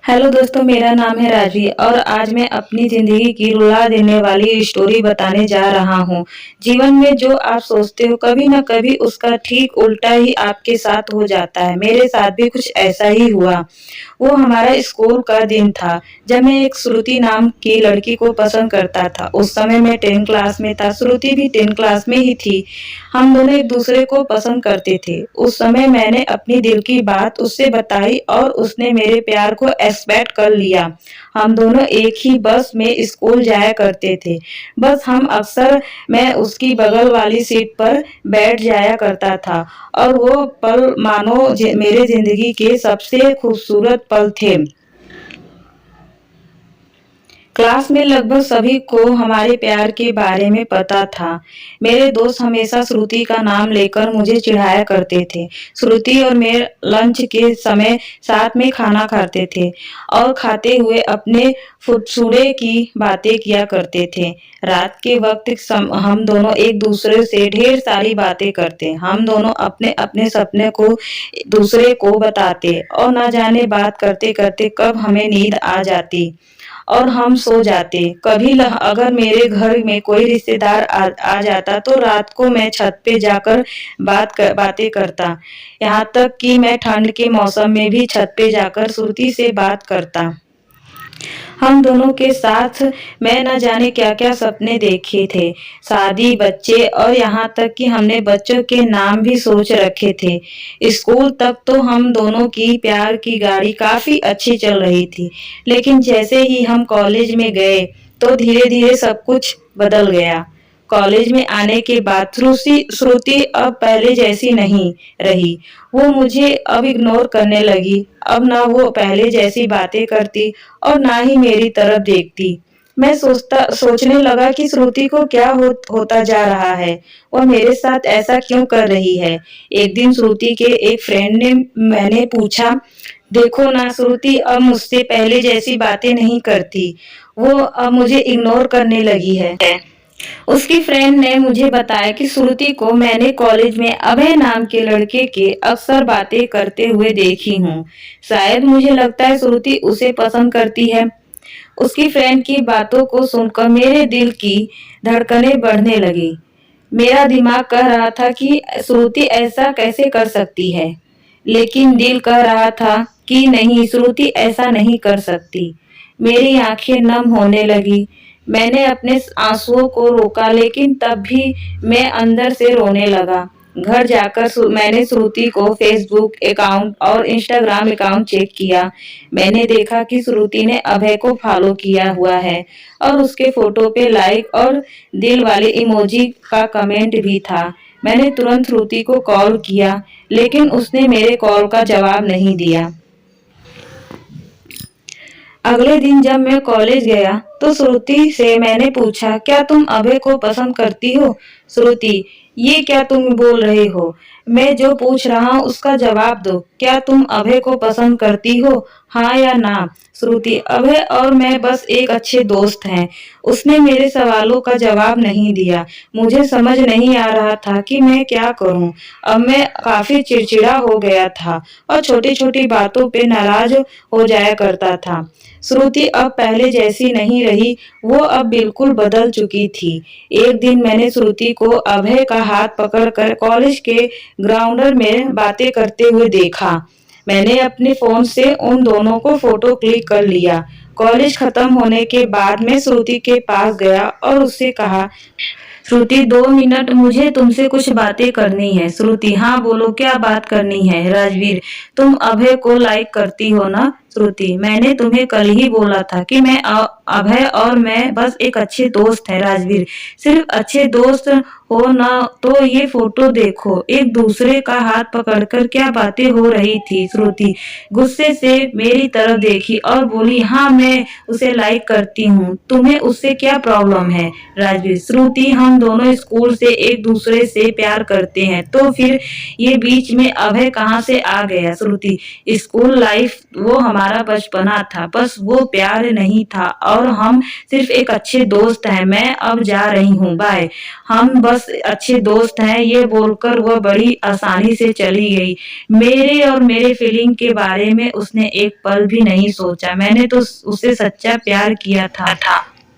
Hello दोस्तों, मेरा नाम है राजवी और आज मैं अपनी ज़िंदगी की रुला देने वाली स्टोरी बताने जा रहा हूँ। जीवन में जो आप सोचते हो कभी न कभी उसका ठीक उल्टा ही आपके साथ हो जाता है। मेरे साथ भी कुछ ऐसा ही हुआ। वो हमारा स्कूल का दिन था जब मैं एक श्रुति नाम की लड़की को पसंद करता था। उस समय मैं 10 क्लास में था, श्रुति भी 10 क्लास में ही थी। हम दोनों एक दूसरे को पसंद करते थे। उस समय मैंने अपनी दिल की बात उससे बताई और उसने मेरे प्यार को एक्सेप्ट कर लिया। हम दोनों एक ही बस में स्कूल जाया करते थे। बस हम अक्सर मैं उसकी बगल वाली सीट पर बैठ जाया करता था और वो पल मानो मेरे जिंदगी के सबसे खूबसूरत पल थे। क्लास में लगभग सभी को हमारे प्यार के बारे में पता था। मेरे दोस्त हमेशा श्रुति का नाम लेकर मुझे चिढ़ाया करते थे। श्रुति और मैं लंच के समय साथ में खाना खाते थे और खाते हुए अपने फुटसुड़े की बातें किया करते थे। रात के वक्त हम दोनों एक दूसरे से ढेर सारी बातें करते। हम दोनों अपने अपने सपने को दूसरे को बताते और न जाने बात करते करते कब हमें नींद आ जाती और हम सो जाते। कभी अगर मेरे घर में कोई रिश्तेदार आ जाता तो रात को मैं छत पे जाकर बातें करता। यहाँ तक कि मैं ठंड के मौसम में भी छत पे जाकर श्रुति से बात करता। हम दोनों के साथ मैं न जाने क्या क्या सपने देखे थे, शादी, बच्चे और यहाँ तक कि हमने बच्चों के नाम भी सोच रखे थे। स्कूल तक तो हम दोनों की प्यार की गाड़ी काफी अच्छी चल रही थी, लेकिन जैसे ही हम कॉलेज में गए तो धीरे धीरे सब कुछ बदल गया। कॉलेज में आने के बाद श्रुति अब पहले जैसी नहीं रही। वो मुझे अब इग्नोर करने लगी। अब ना वो पहले जैसी बातें करती और ना ही मेरी तरफ देखती। मैं सोचने लगा कि श्रुति को क्या होता जा रहा है, वह मेरे साथ ऐसा क्यों कर रही है। एक दिन श्रुति के एक फ्रेंड ने मैंने पूछा, देखो ना, श्रुति अब मुझसे पहले जैसी बातें नहीं करती, वो अब मुझे इग्नोर करने लगी है। उसकी फ्रेंड ने मुझे बताया कि श्रुति को मैंने कॉलेज में अभय नाम के लड़के के अक्सर बातें करते हुए देखी हूँ। शायद मुझे लगता है श्रुति उसे पसंद करती है। उसकी फ्रेंड की बातों को सुनकर मेरे दिल की धड़कनें बढ़ने लगी। मेरा दिमाग कह रहा था कि श्रुति ऐसा कैसे कर सकती है, लेकिन दिल कह रहा था कि नहीं, श्रुति ऐसा नहीं कर सकती। मेरी आंखें नम होने लगी। मैंने अपने आंसुओं को रोका, लेकिन तब भी मैं अंदर से रोने लगा। घर जाकर मैंने श्रुति को फेसबुक अकाउंट और इंस्टाग्राम अकाउंट चेक किया। मैंने देखा कि श्रुति ने अभय को फॉलो किया हुआ है और उसके फोटो पे लाइक और दिल वाले इमोजी का कमेंट भी था। मैंने तुरंत श्रुति को कॉल किया, लेकिन उसने मेरे कॉल का जवाब नहीं दिया। अगले दिन जब मैं कॉलेज गया तो श्रुति से मैंने पूछा, क्या तुम अभय को पसंद करती हो? श्रुति, ये क्या तुम बोल रहे हो? मैं जो पूछ रहा हूँ उसका जवाब दो। क्या तुम अभय को पसंद करती हो, हाँ या ना? श्रुति, अभय और मैं बस एक अच्छे दोस्त हैं। उसने मेरे सवालों का जवाब नहीं दिया। मुझे समझ नहीं आ रहा था कि मैं क्या करूं। अब मैं काफी चिड़चिड़ा हो गया था और छोटी छोटी बातों पे नाराज हो जाया करता था। श्रुति अब पहले जैसी नहीं रही, वो अब बिल्कुल बदल चुकी थी। एक दिन मैंने श्रुति को अभय का हाथ पकड़कर कॉलेज के ग्राउंडर में बातें करते हुए देखा। मैंने अपने फोन से उन दोनों को फोटो क्लिक कर लिया। कॉलेज खत्म होने के बाद मैं श्रुति के पास गया और उससे कहा, श्रुति 2 मिनट, मुझे तुमसे कुछ बातें करनी है। श्रुति, हाँ बोलो, क्या बात करनी है? राजवीर, तुम अभय को लाइक करती हो ना? श्रुति, मैंने तुम्हें कल ही बोला था कि मैं अभय और मैं बस एक अच्छे दोस्त हैं। राजवीर, सिर्फ अच्छे दोस्त हो ना तो ये फोटो देखो, एक दूसरे का हाथ पकड़कर क्या बातें हो रही थी। श्रुति गुस्से से मेरी तरफ देखी और बोली, हाँ मैं उसे लाइक करती हूँ, तुम्हें उससे क्या प्रॉब्लम है? राजवीर, श्रुति हम दोनों स्कूल से एक दूसरे से प्यार करते हैं, तो फिर ये बीच में अभय कहाँ से आ गया? श्रुति, स्कूल लाइफ वो हमारा बचपना था, बस वो प्यार नहीं था और हम सिर्फ एक अच्छे दोस्त हैं। मैं अब जा रही हूँ, बाय। हम बस बस अच्छे दोस्त हैं, ये बोलकर वह बड़ी आसानी से चली गई। मेरे और मेरे फीलिंग के बारे में उसने एक पल भी नहीं सोचा। मैंने तो उसे सच्चा प्यार किया था।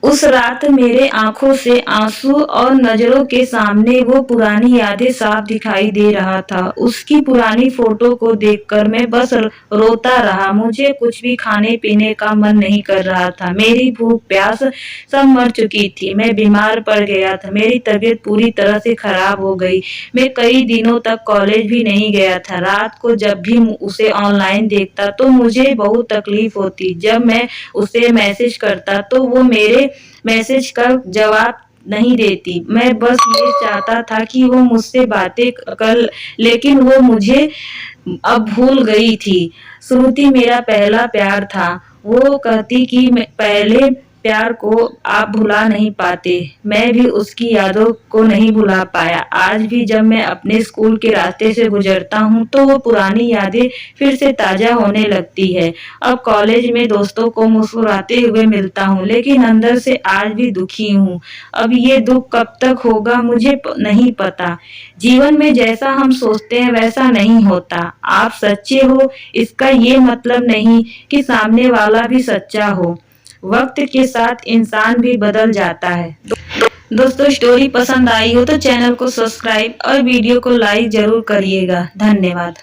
उस रात मेरे आंखों से आंसू और नजरों के सामने वो पुरानी यादें साफ दिखाई दे रहा था। उसकी पुरानी फोटो को देखकर मैं बस रोता रहा। मुझे कुछ भी खाने पीने का मन नहीं कर रहा था। मेरी भूख प्यास सब मर चुकी थी। मैं बीमार पड़ गया था। मेरी तबीयत पूरी तरह से खराब हो गई। मैं कई दिनों तक कॉलेज भी नहीं गया था। रात को जब भी उसे ऑनलाइन देखता तो मुझे बहुत तकलीफ होती। जब मैं उसे मैसेज करता तो वो मेरे मैसेज का जवाब नहीं देती। मैं बस ये चाहता था कि वो मुझसे बातें कर, लेकिन वो मुझे अब भूल गई थी। श्रुति मेरा पहला प्यार था। वो कहती कि पहले प्यार को आप भुला नहीं पाते। मैं भी उसकी यादों को नहीं भुला पाया। आज भी जब मैं अपने स्कूल के रास्ते से गुजरता हूँ तो वो पुरानी यादें फिर से ताजा होने लगती है। अब कॉलेज में दोस्तों को मुस्कुराते हुए मिलता हूँ, लेकिन अंदर से आज भी दुखी हूँ। अब ये दुख कब तक होगा मुझे नहीं पता। जीवन में जैसा हम सोचते हैं वैसा नहीं होता। आप सच्चे हो इसका ये मतलब नहीं कि सामने वाला भी सच्चा हो। वक्त के साथ इंसान भी बदल जाता है। दोस्तों, स्टोरी पसंद आई हो तो चैनल को सब्सक्राइब और वीडियो को लाइक जरूर करिएगा। धन्यवाद।